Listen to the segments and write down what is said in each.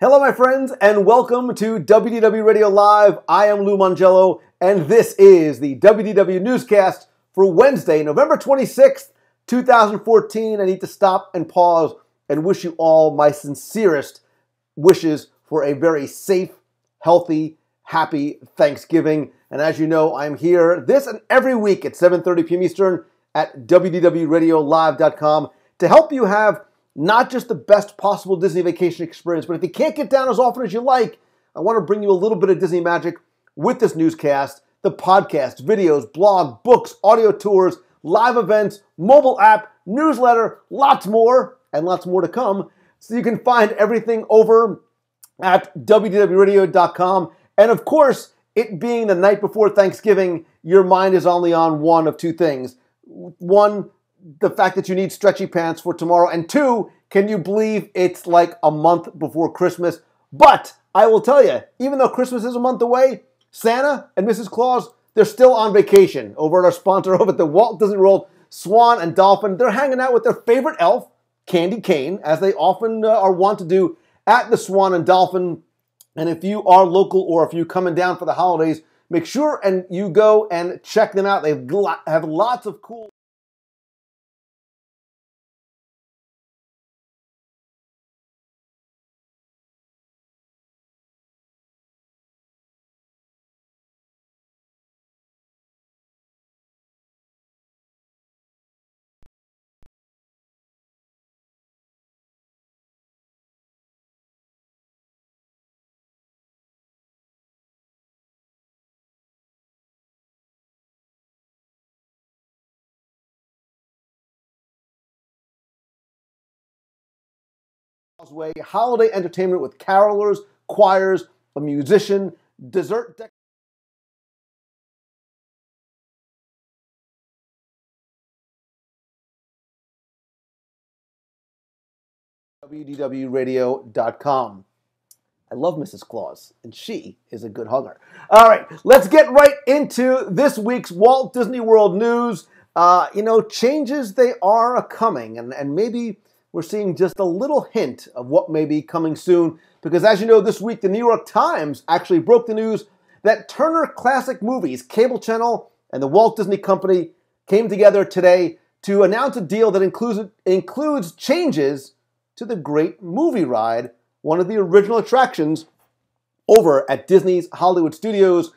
Hello, my friends, and welcome to WDW Radio Live. I am Lou Mongello, and this is the WDW newscast for Wednesday, November 26th, 2014. I need to stop and pause and wish you all my sincerest wishes for a very safe, healthy, happy Thanksgiving. And as you know, I'm here this and every week at 7:30 p.m. Eastern at WDWRadioLive.com to help you have not just the best possible Disney vacation experience, but if you can't get down as often as you like, I want to bring you a little bit of Disney magic with this newscast, the podcast, videos, blog, books, audio tours, live events, mobile app, newsletter, lots more, and lots more to come. So you can find everything over at WDWRadio.com. And of course, it being the night before Thanksgiving, your mind is only on one of two things. One, the fact that you need stretchy pants for tomorrow. And two, can you believe it's like a month before Christmas? But I will tell you, even though Christmas is a month away, Santa and Mrs. Claus, they're still on vacation over at our sponsor over at the Walt Disney World Swan and Dolphin. They're hanging out with their favorite elf, Candy Cane, as they often are wont to do at the Swan and Dolphin. And if you are local or if you're coming down for the holidays, make sure and you go and check them out. They have lots of cool way holiday entertainment with carolers, choirs, a musician, dessert WDWRadio.com. I love Mrs. Claus, and she is a good hugger. All right, let's get right into this week's Walt Disney World news. Changes, they are coming, and maybe we're seeing just a little hint of what may be coming soon, because as you know, this week, the New York Times actually broke the news that Turner Classic Movies, cable channel, and the Walt Disney Company came together today to announce a deal that includes changes to the Great Movie Ride, one of the original attractions over at Disney's Hollywood Studios.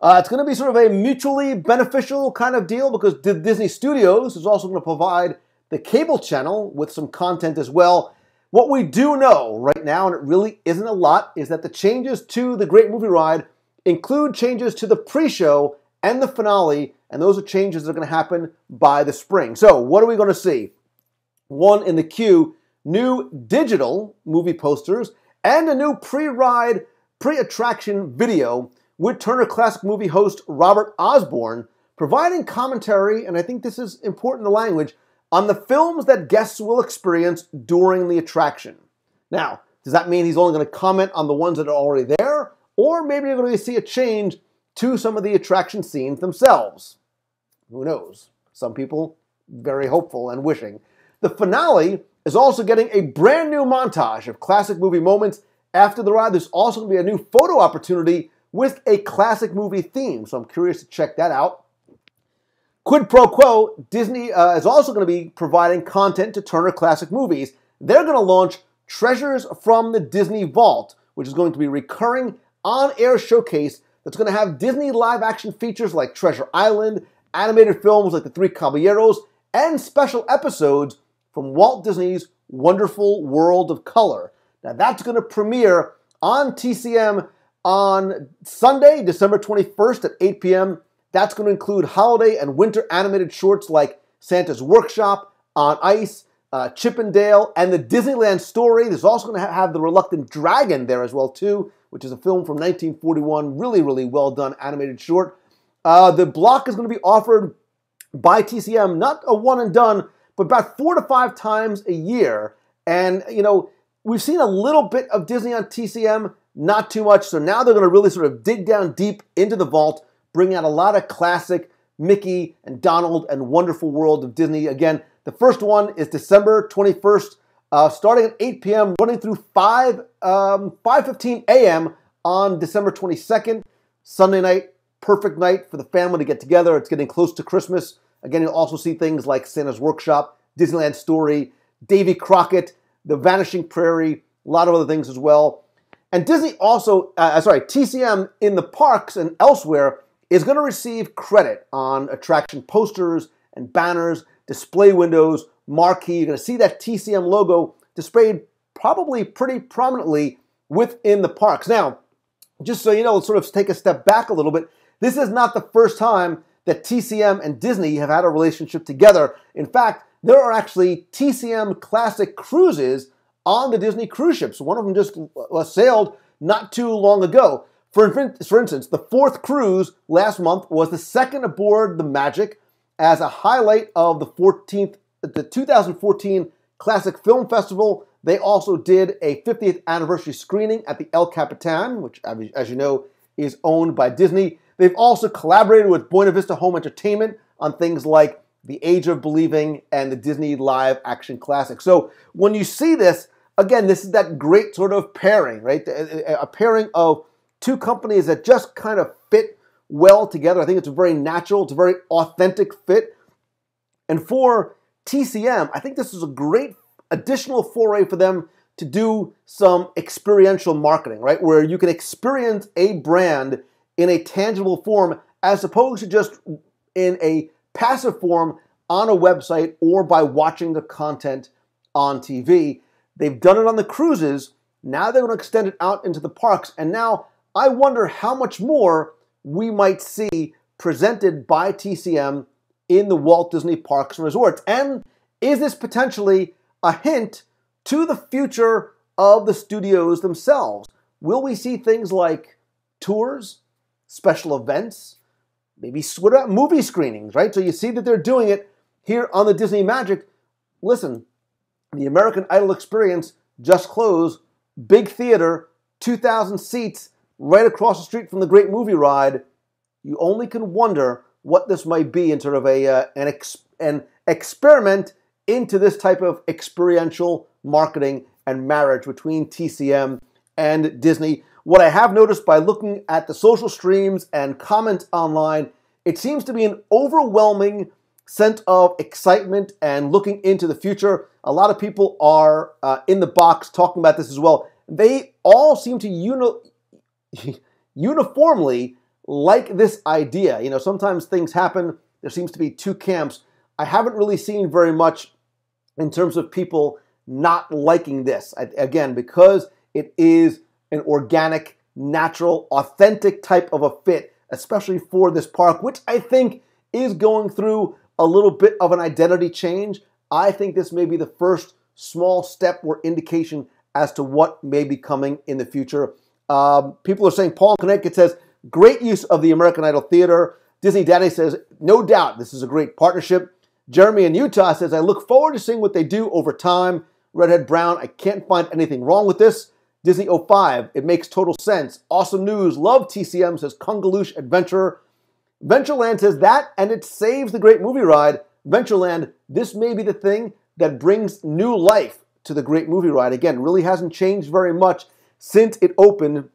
It's going to be sort of a mutually beneficial kind of deal because Disney Studios is also going to provide the cable channel with some content as well. What we do know right now, and it really isn't a lot, is that the changes to the Great Movie Ride include changes to the pre-show and the finale, and those are changes that are going to happen by the spring. So what are we going to see? One in the queue, new digital movie posters, and a new pre-ride, pre-attraction video with Turner Classic Movie host Robert Osborne providing commentary, and I think this is important, the language, on the films that guests will experience during the attraction. Now, does that mean he's only going to comment on the ones that are already there? Or maybe you're going to see a change to some of the attraction scenes themselves? Who knows? Some people very hopeful and wishing. The finale is also getting a brand new montage of classic movie moments after the ride. There's also going to be a new photo opportunity with a classic movie theme, so I'm curious to check that out. Quid pro quo, Disney is also going to be providing content to Turner Classic Movies. They're going to launch Treasures from the Disney Vault, which is going to be a recurring on-air showcase that's going to have Disney live-action features like Treasure Island, animated films like The Three Caballeros, and special episodes from Walt Disney's Wonderful World of Color. Now that's going to premiere on TCM on Sunday, December 21st at 8 p.m. That's going to include holiday and winter animated shorts like Santa's Workshop, On Ice, Chip and Dale, and the Disneyland Story. There's also going to have The Reluctant Dragon there as well, too, which is a film from 1941. Really, really well done animated short. The block is going to be offered by TCM, not a one and done, but about 4 to 5 times a year. And, we've seen a little bit of Disney on TCM, not too much. So now they're going to really sort of dig down deep into the vault, bring out a lot of classic Mickey and Donald and Wonderful World of Disney. Again, the first one is December 21st starting at 8 p.m., running through 5:15 a.m. on December 22nd, Sunday night. Perfect night for the family to get together. It's getting close to Christmas. Again, you'll also see things like Santa's Workshop, Disneyland Story, Davy Crockett, The Vanishing Prairie, a lot of other things as well. And Disney also, TCM in the parks and elsewhere is going to receive credit on attraction posters and banners, display windows, marquee. You're going to see that TCM logo displayed probably pretty prominently within the parks. Now, just so you know, let's sort of take a step back a little bit. This is not the first time that TCM and Disney have had a relationship together. In fact, there are actually TCM Classic Cruises on the Disney cruise ships. One of them just sailed not too long ago. For instance, the fourth cruise last month was the second aboard the Magic as a highlight of the 2014 Classic Film Festival. They also did a 50th anniversary screening at the El Capitan, which, as you know, is owned by Disney. They've also collaborated with Buena Vista Home Entertainment on things like The Age of Believing and the Disney Live Action Classic. So when you see this, again, this is that great sort of pairing, right? A pairing of two companies that just kind of fit well together. I think it's a very natural, it's a very authentic fit. And for TCM, I think this is a great additional foray for them to do some experiential marketing, right? Where you can experience a brand in a tangible form as opposed to just in a passive form on a website or by watching the content on TV. They've done it on the cruises. Now they're going to extend it out into the parks. And now I wonder how much more we might see presented by TCM in the Walt Disney Parks and Resorts. And is this potentially a hint to the future of the studios themselves? Will we see things like tours, special events, maybe what about movie screenings, right? So you see that they're doing it here on the Disney Magic. Listen, the American Idol experience just closed, big theater, 2,000 seats, right across the street from the Great Movie Ride. You only can wonder what this might be in sort of an experiment into this type of experiential marketing and marriage between TCM and Disney. What I have noticed by looking at the social streams and comments online, it seems to be an overwhelming sense of excitement and looking into the future. A lot of people are in the box talking about this as well. They all seem to uniformly like this idea. You know, sometimes things happen. There seems to be two camps. I haven't really seen very much in terms of people not liking this. Again, because it is an organic, natural, authentic type of a fit, especially for this park, which I think is going through a little bit of an identity change. I think this may be the first small step or indication as to what may be coming in the future. People are saying, Paul in Connecticut says, great use of the American Idol Theater. Disney Daddy says, no doubt, this is a great partnership. Jeremy in Utah says, I look forward to seeing what they do over time. Redhead Brown, I can't find anything wrong with this. Disney 05, it makes total sense. Awesome news, love TCM, says Kungaloosh Adventurer. Ventureland says that, and it saves the Great Movie Ride. Ventureland, this may be the thing that brings new life to the Great Movie Ride. Again, really hasn't changed very much since it opened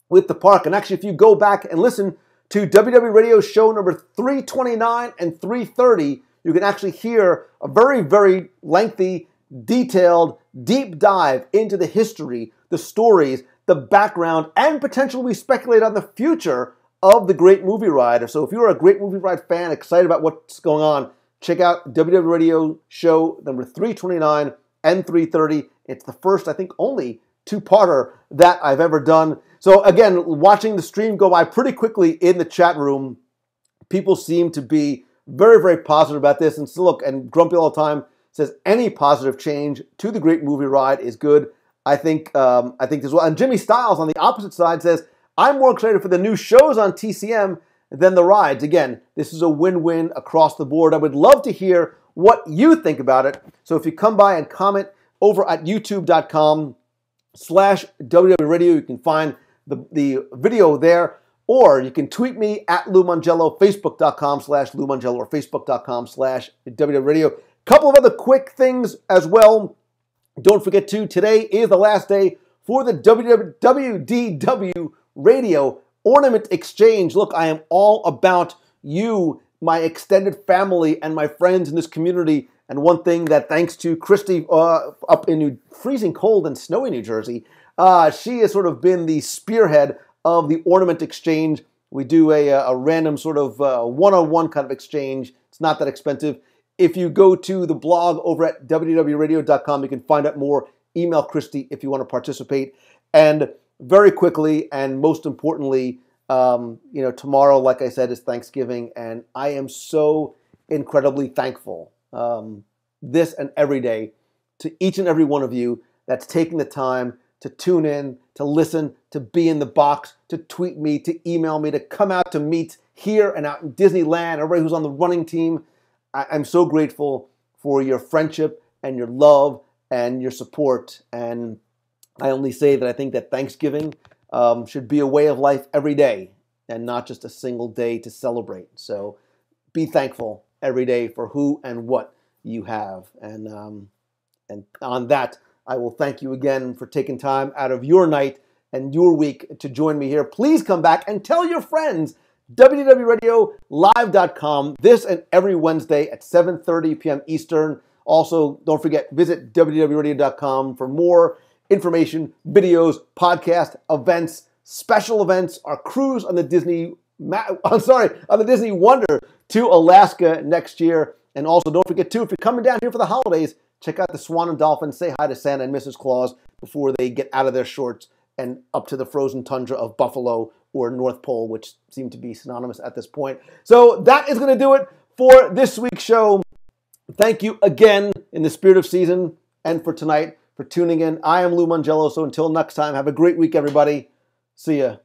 with the park. And actually, if you go back and listen to WDW Radio show number 329 and 330, you can actually hear a very, very lengthy, detailed, deep dive into the history, the stories, the background, and potentially we speculate on the future of the Great Movie Ride. So if you're a Great Movie Ride fan, excited about what's going on, check out WDW Radio show number 329 and 330. It's the first, I think, only two-parter that I've ever done. So again, watching the stream go by pretty quickly in the chat room, people seem to be very, very positive about this. And so look, and Grumpy all the time says any positive change to the Great Movie Ride is good. I think as well. And Jimmy Stiles on the opposite side says, I'm more excited for the new shows on TCM than the rides. Again, this is a win-win across the board. I would love to hear what you think about it. So if you come by and comment over at youtube.com/WDW Radio, you can find the video there, or you can tweet me at Lou Mongello, facebook.com/Lou Mongello, or facebook.com/WDW Radio. Couple of other quick things as well. Don't forget today is the last day for the WDW Radio Ornament Exchange. Look, I am all about you, my extended family, and my friends in this community. And one thing that, thanks to Christy up in freezing cold and snowy New Jersey, she has sort of been the spearhead of the Ornament Exchange. We do a random sort of one-on-one kind of exchange. It's not that expensive. If you go to the blog over at WDWradio.com, you can find out more. Email Christy if you want to participate. And very quickly, and most importantly, tomorrow, like I said, is Thanksgiving, and I am so incredibly thankful this and every day to each and every one of you that's taking the time to tune in, to listen, to be in the box, to tweet me, to email me, to come out to meet here and out in Disneyland, everybody who's on the running team. I'm so grateful for your friendship and your love and your support. And I only say that I think that Thanksgiving should be a way of life every day and not just a single day to celebrate. So be thankful every day for who and what you have. And on that, I will thank you again for taking time out of your night and your week to join me here. Please come back and tell your friends. WDWRadioLive.com this and every Wednesday at 7:30 p.m. Eastern. Also, don't forget, visit WDWRadio.com for more information, videos, podcasts, events, special events, our cruise on the Disney Wonder to Alaska next year. And also, don't forget, too, if you're coming down here for the holidays, check out the Swan and Dolphin. Say hi to Santa and Mrs. Claus before they get out of their shorts and up to the frozen tundra of Buffalo or North Pole, which seem to be synonymous at this point. So that is going to do it for this week's show. Thank you again in the spirit of season and for tonight for tuning in. I am Lou Mongello, so until next time, have a great week, everybody. See ya.